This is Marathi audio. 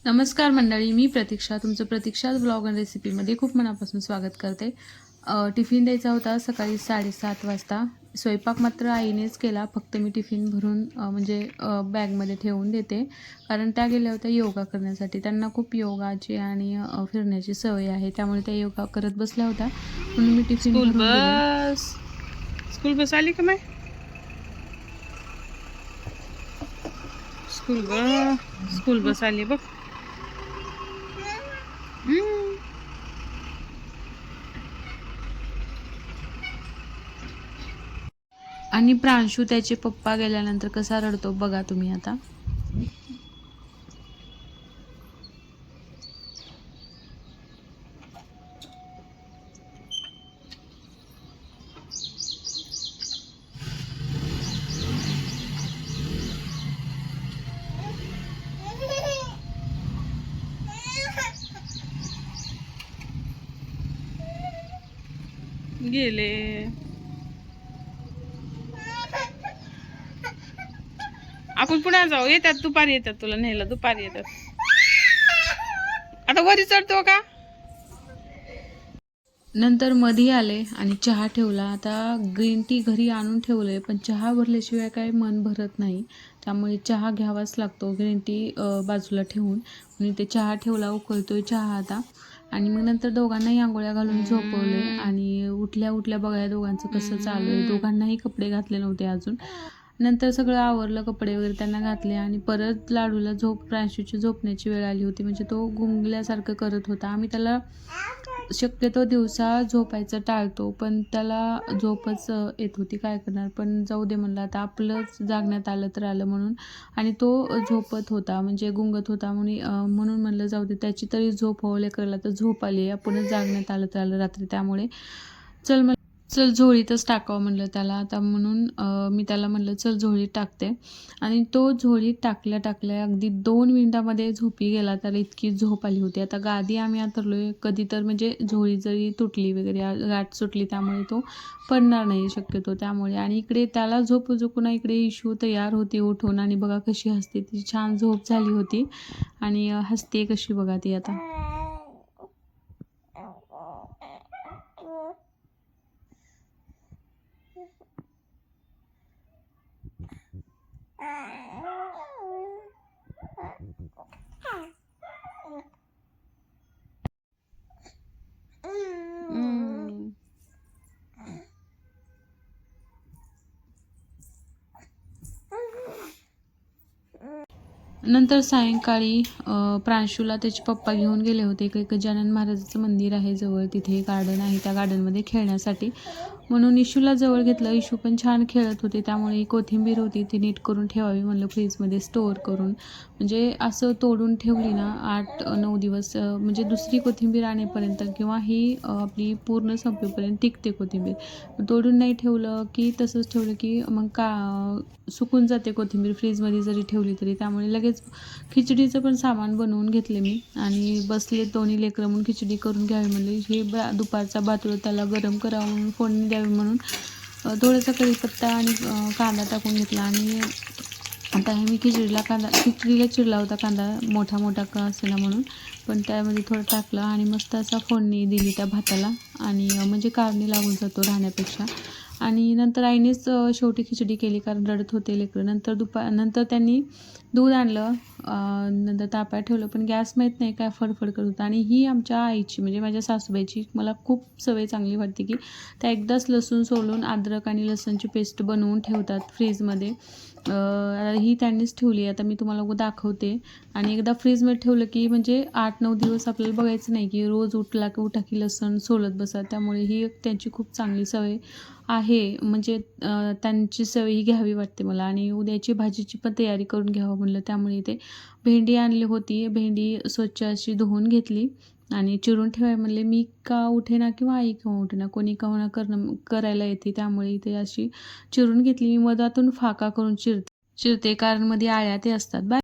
नमस्कार मंडळी, मी प्रतीक्षा तुमचं प्रतीक्षाच ब्लॉग आणि रेसिपीमध्ये खूप मनापासून स्वागत करते. टिफिन द्यायचा होता सकाळी 7:30 वाजता. स्वयंपाक मात्र आईनेच केला, फक्त मी टिफिन भरून बॅगमध्ये ठेवून देते. कारण त्या गेल्या होत्या योगा करण्यासाठी. त्यांना खूप योगाची आणि फिरण्याची सवय आहे, त्यामुळे त्या योगा करत बसल्या होत्या, म्हणून मी टिफिन भरून दिले. स्कूल बस आली का माय? स्कूल बस आली बघ. आणि प्रांशू त्याचे पप्पा गेल्यानंतर कसा रडतो बघा तुम्ही आता. गेले. आपण पुन्हा जाऊ. येतात दुपारी, येतात तुला न्यायला दुपारी येतात. आता वरी चढतो का? नंतर मध्ये आले आणि चहा ठेवला. आता ग्रीन टी घरी आणून ठेवलंय, पण चहा भरल्याशिवाय काय मन भरत नाही, त्यामुळे चहा घ्यावाच लागतो ग्रीन टी बाजूला ठेवून. आणि ते चहा ठेवला, उकळतोय चहा आता. आणि मग नंतर दोघांनाही आंघोळ्या घालून झोपवले आणि उठल्या उठल्या बघा दोघांचं कसं चालू आहे. दोघांनाही कपडे घातले नव्हते अजून. नंतर सगळं आवरलं, कपडे वगैरे त्यांना घातले आणि परत लाडूला प्रांशूची झोपण्याची वेळ आली होती. म्हणजे तो गुंगल्यासारखं करत होता. आम्ही त्याला शक्यतो दिवसा झोपायचं टाळतो, पण त्याला झोपच येत होती, काय करणार. पण जाऊ दे म्हणलं, आता आपलंच जागण्यात आलं तर आलं म्हणून. आणि तो झोपत होता, म्हणजे गुंगत होता, म्हणून म्हणलं जाऊ दे, त्याची तरी झोप हो, लेकराला तर झोप आली, आपणच जागण्यात आलं तर आलं रात्री. त्यामुळे चल झोळीतच टाकावं म्हणलं त्याला आता, म्हणून मी त्याला म्हणलं चल झोळीत टाकते. आणि तो झोळीत टाकल्या अगदी 2 मिनिटामध्ये झोपी गेला. त्याला इतकी झोप आली होती. आता गादी आम्ही अंथरलोय, कधी तर म्हणजे झोळी जरी तुटली वगैरे, गाठ सुटली, त्यामुळे तो पडणार नाही शक्यतो, त्यामुळे. आणि इकडे त्याला झोपून इकडे इशू तयार होती उठून, आणि बघा कशी हसते, ती छान झोप झाली होती आणि हसते कशी बघा ती आता. नंतर सायंकाळी प्रांशूला त्याचे पप्पा घेऊन गेले होते. एक गजानन महाराजाचं मंदिर आहे जवळ, तिथे गार्डन आहे, त्या गार्डनमध्ये खेळण्यासाठी, म्हणून इशूला जवळ घेतलं. इशू पण छान खेळत होते, त्यामुळे ही कोथिंबीर होती ती नीट करून ठेवावी म्हणलं फ्रीजमध्ये स्टोअर करून. म्हणजे असं तोडून ठेवली ना 8-9 दिवस, म्हणजे दुसरी कोथिंबीर आणेपर्यंत किंवा ही आपली पूर्ण संपेपर्यंत टिकते कोथिंबीर. तोडून नाही ठेवलं की, तसंच ठेवलं की मग सुकून जाते कोथिंबीर फ्रीजमध्ये जरी ठेवली तरी. त्यामुळे लगेच खिचडीचं पण सामान बनवून घेतले मी, आणि बसले दोन्ही लेकरं म्हणून खिचडी करून घ्यावी म्हणले. हे दुपारचा भात त्याला गरम करावं म्हणून, फोडणी द्यावी म्हणून थोडासा कढीपत्ता आणि कांदा टाकून घेतला. आणि आता हे मी खिचडीला चिरला होता कांदा, मोठा का असेना म्हणून, पण त्यामध्ये थोडं टाकलं आणि मस्त असा फोडणी दिली त्या भाताला, आणि म्हणजे कारणी लागून जातो राहण्यापेक्षा. आणि नंतर आईनेच शेवटी खिचडी केली, कारण रडत होते लेकरं. नंतर त्यांनी दूध आणलं, नंतर तापायला ठेवलं, पण गॅस माहीत नाही काय फडफड करत होता. आणि ही आमच्या आईची, म्हणजे माझ्या सासूबाईची मला खूप सवय चांगली वाटते, की त्या एकदाच लसूण सोलून अद्रक आणि लसूणची पेस्ट बनवून ठेवतात फ्रीजमध्ये. ही त्यांनीच ठेवली, आता मी तुम्हाला दाखवते. आणि एकदा फ्रीजमध्ये ठेवलं की म्हणजे 8-9 दिवस आपल्याला बघायचं नाही की रोज उठा की लसूण सोलत बसा. त्यामुळे ही त्यांची खूप चांगली सवय आहे, म्हणजे त्यांची सवय ही घ्यावी वाटते मला. आणि उद्याची भाजीची पण तयारी करून घ्यावं म्हणलं, त्यामुळे ते भेंडी आणली होती. भेंडी स्वच्छ अशी धुवून घेतली आणि चिरून ठेवाय म्हणले. मी का उठेना किंवा आई का उठेना, कोणी का होणार करायला येते, त्यामुळे इथे अशी चिरून घेतली. मी मधातून फाका करून चिरते, कारण मध्ये आळ्या ते असतात.